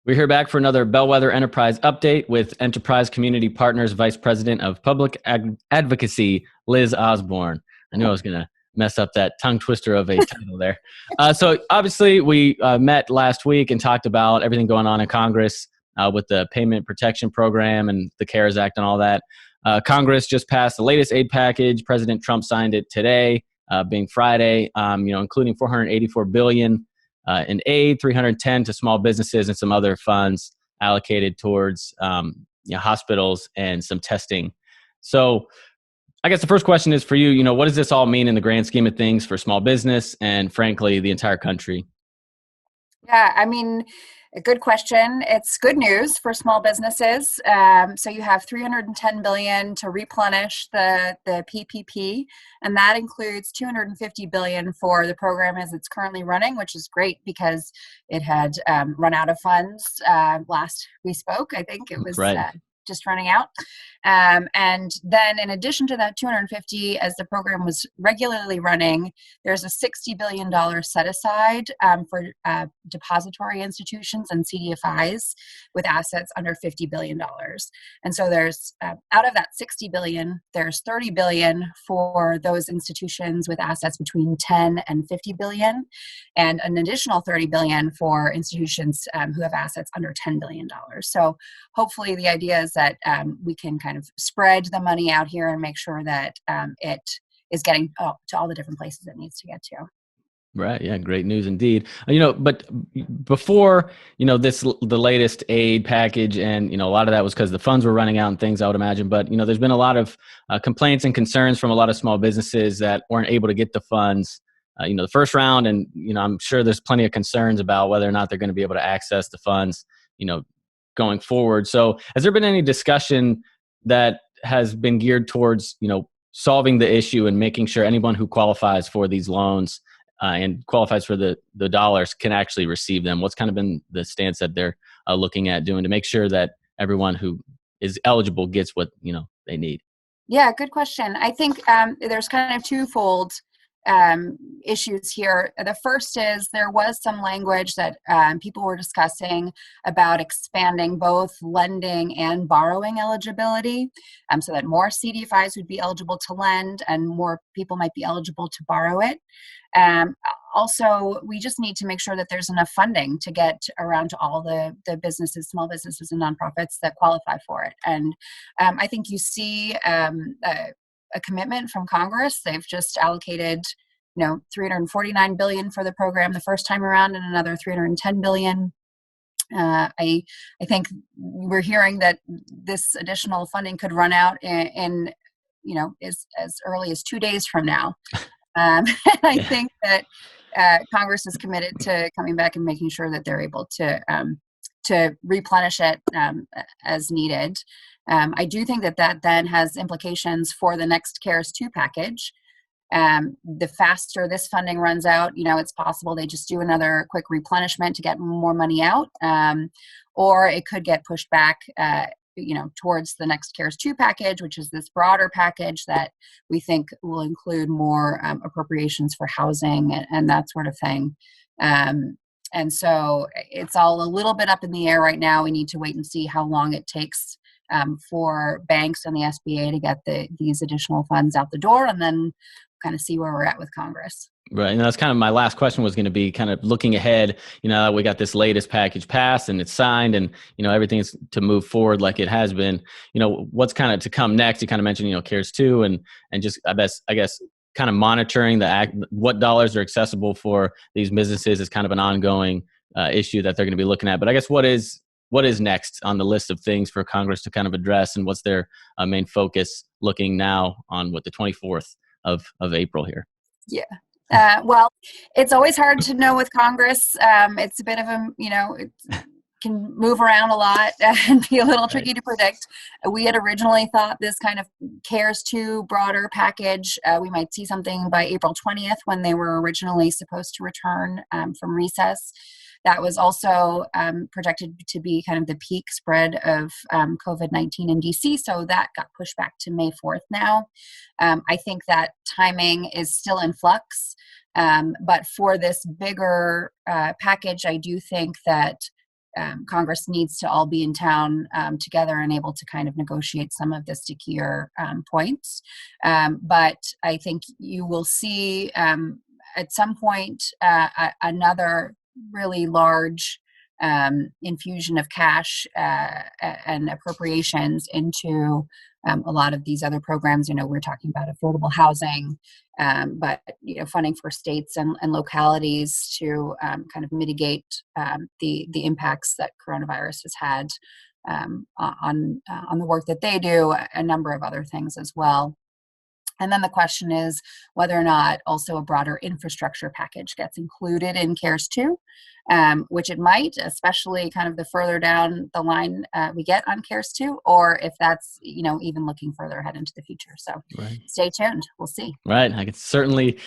We're here back for another Bellwether Enterprise update with Enterprise Community Partners Vice President of Public Advocacy, Liz Osborn. I knew I was going to mess up that tongue twister of a title there. So obviously we met last week and talked about everything going on in Congress with the Payment Protection Program and the CARES Act and all that. Congress just passed the latest aid package. President Trump signed it today, being Friday, including $484 billion in aid, 310 to small businesses, and some other funds allocated towards hospitals and some testing. So I guess the first question is for you, what does this all mean in the grand scheme of things for small business and, frankly, the entire country? Yeah, I mean, a good question. It's good news for small businesses. So you have 310 billion to replenish the PPP, and that includes 250 billion for the program as it's currently running, which is great because it had run out of funds last we spoke. I think it was Right. just running out. And then in addition to that 250, as the program was regularly running, there's a $60 billion set aside for depository institutions and CDFIs with assets under $50 billion. And so there's, out of that 60 billion, there's 30 billion for those institutions with assets between 10 and 50 billion, and an additional 30 billion for institutions who have assets under $10 billion. So hopefully the idea is that we can kind of spread the money out here and make sure that it is getting to all the different places it needs to get to. Right. Yeah. Great news indeed. But before, the latest aid package and, a lot of that was because the funds were running out and things, I would imagine. But, there's been a lot of complaints and concerns from a lot of small businesses that weren't able to get the funds, the first round. And, I'm sure there's plenty of concerns about whether or not they're going to be able to access the funds, going forward. So has there been any discussion that has been geared towards, solving the issue and making sure anyone who qualifies for these loans and qualifies for the dollars can actually receive them? What's kind of been the stance that they're looking at doing to make sure that everyone who is eligible gets what, they need? Yeah, good question. I think there's kind of twofold issues here. The first is there was some language that people were discussing about expanding both lending and borrowing eligibility, so that more CDFIs would be eligible to lend and more people might be eligible to borrow it. Also, we just need to make sure that there's enough funding to get around to all the businesses, small businesses and nonprofits that qualify for it. And I think you see a commitment from Congress. They've just allocated, 349 billion for the program the first time around, and another 310 billion. I think we're hearing that this additional funding could run out in as early as 2 days from now. And I think that Congress is committed to coming back and making sure that they're able to replenish it as needed. I do think that then has implications for the next CARES 2 package. The faster this funding runs out, it's possible they just do another quick replenishment to get more money out, or it could get pushed back towards the next CARES 2 package, which is this broader package that we think will include more appropriations for housing and that sort of thing. And so it's all a little bit up in the air right now. We need to wait and see how long it takes for banks and the SBA to get these additional funds out the door, and then kind of see where we're at with Congress. Right. And that's kind of my last question was going to be kind of looking ahead, we got this latest package passed and it's signed and, everything's to move forward like it has been, what's kind of to come next? You kind of mentioned, CARES 2 and just, I guess, kind of monitoring what dollars are accessible for these businesses is kind of an ongoing issue that they're going to be looking at. But I guess what is next on the list of things for Congress to kind of address, and what's their main focus looking now on the 24th of April here? Yeah. Well, it's always hard to know with Congress. It's a bit of it can move around a lot and be a little tricky to predict. We had originally thought this kind of CARES 2 broader package, we might see something by April 20th when they were originally supposed to return from recess. That was also projected to be kind of the peak spread of COVID-19 in DC, so that got pushed back to May 4th now. I think that timing is still in flux, but for this bigger package, I do think that Congress needs to all be in town together and able to kind of negotiate some of the stickier points. But I think you will see at some point another really large infusion of cash and appropriations into a lot of these other programs. We're talking about affordable housing, but funding for states and localities to kind of mitigate the impacts that coronavirus has had on the work that they do, a number of other things as well. And then the question is whether or not also a broader infrastructure package gets included in CARES 2, which it might, especially kind of the further down the line we get on CARES 2, or if that's, even looking further ahead into the future. So Stay tuned. We'll see. Right. I it's certainly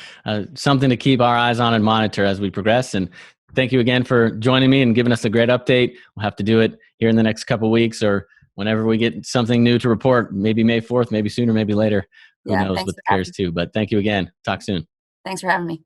something to keep our eyes on and monitor as we progress. And thank you again for joining me and giving us a great update. We'll have to do it here in the next couple of weeks or whenever we get something new to report, maybe May 4th, maybe sooner, maybe later. Who knows with CARES 2. But thank you again. Talk soon. Thanks for having me.